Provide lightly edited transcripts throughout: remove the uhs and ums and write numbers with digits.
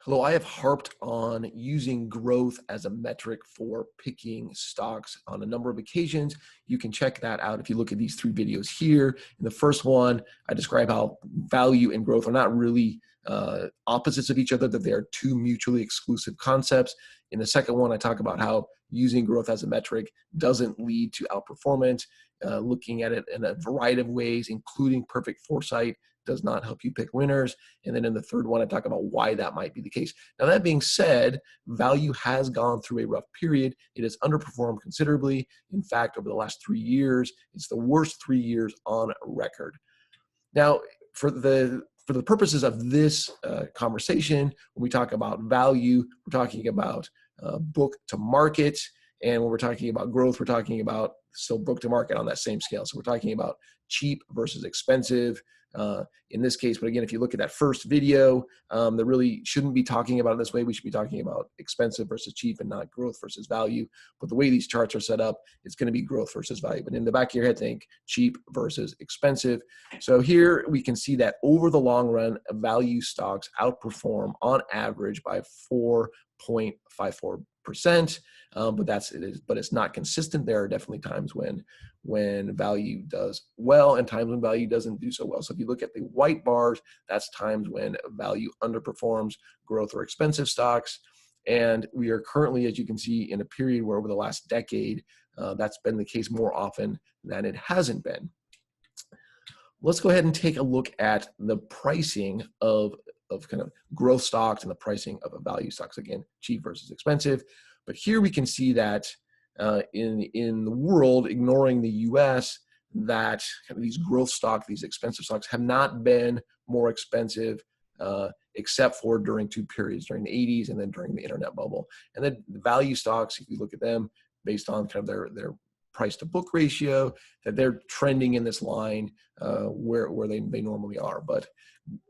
Hello, I have harped on using growth as a metric for picking stocks on a number of occasions. You can check that out if you look at these three videos here. In the first one, I describe how value and growth are not really opposites of each other, that they are two mutually exclusive concepts. In the second one, I talk about how using growth as a metric doesn't lead to outperformance. Looking at it in a variety of ways, including perfect foresight, does not help you pick winners. And then in the third one, I talk about why that might be the case. Now, that being said, value has gone through a rough period. It has underperformed considerably. In fact, over the last 3 years, it's the worst 3 years on record. Now, for the purposes of this conversation, when we talk about value, we're talking about book to market. And when we're talking about growth, we're talking about still book to market on that same scale. So we're talking about cheap versus expensive in this case. But again, if you look at that first video, that really shouldn't be talking about it this way. We should be talking about expensive versus cheap and not growth versus value. But the way these charts are set up, it's going to be growth versus value. But in the back of your head, think cheap versus expensive. So here we can see that over the long run, value stocks outperform on average by 4.54%. But it's not consistent. There are definitely times when value does well and times when value doesn't do so well. So if you look at the white bars, that's times when value underperforms growth or expensive stocks. And we are currently, as you can see, in a period where over the last decade, that's been the case more often than it hasn't been. Let's go ahead and take a look at the pricing of kind of growth stocks and the pricing of value stocks. Again, cheap versus expensive. But here we can see that in the world, ignoring the US, that kind of these growth stocks, these expensive stocks have not been more expensive except for during two periods, during the 80s and then during the internet bubble. And then the value stocks, if you look at them based on kind of their price to book ratio, that they're trending in this line where they normally are. But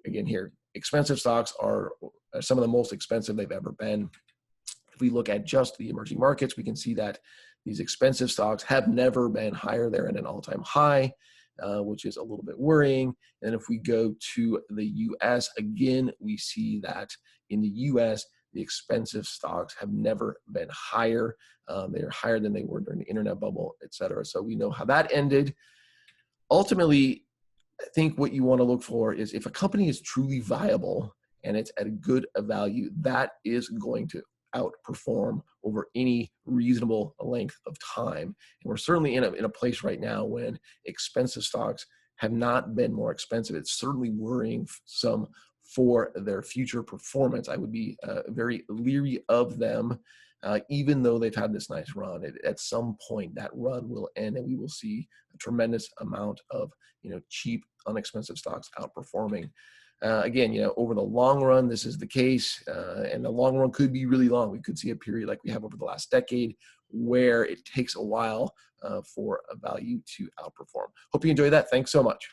again, here, expensive stocks are some of the most expensive they've ever been. If we look at just the emerging markets, we can see that these expensive stocks have never been higher. They're at an all-time high, which is a little bit worrying. And if we go to the US, again, we see that in the US, the expensive stocks have never been higher. They're higher than they were during the internet bubble, et cetera. So we know how that ended. Ultimately, I think what you want to look for is if a company is truly viable and it's at a good value, that is going to outperform over any reasonable length of time. And we're certainly in a place right now when expensive stocks have not been more expensive. It's certainly worrying some for their future performance. I would be very leery of them, even though they've had this nice run. At some point, that run will end, and we will see a tremendous amount of cheap, inexpensive stocks outperforming. Again, over the long run, this is the case, and the long run could be really long. We could see a period like we have over the last decade where it takes a while for a value to outperform. Hope you enjoy that. Thanks so much.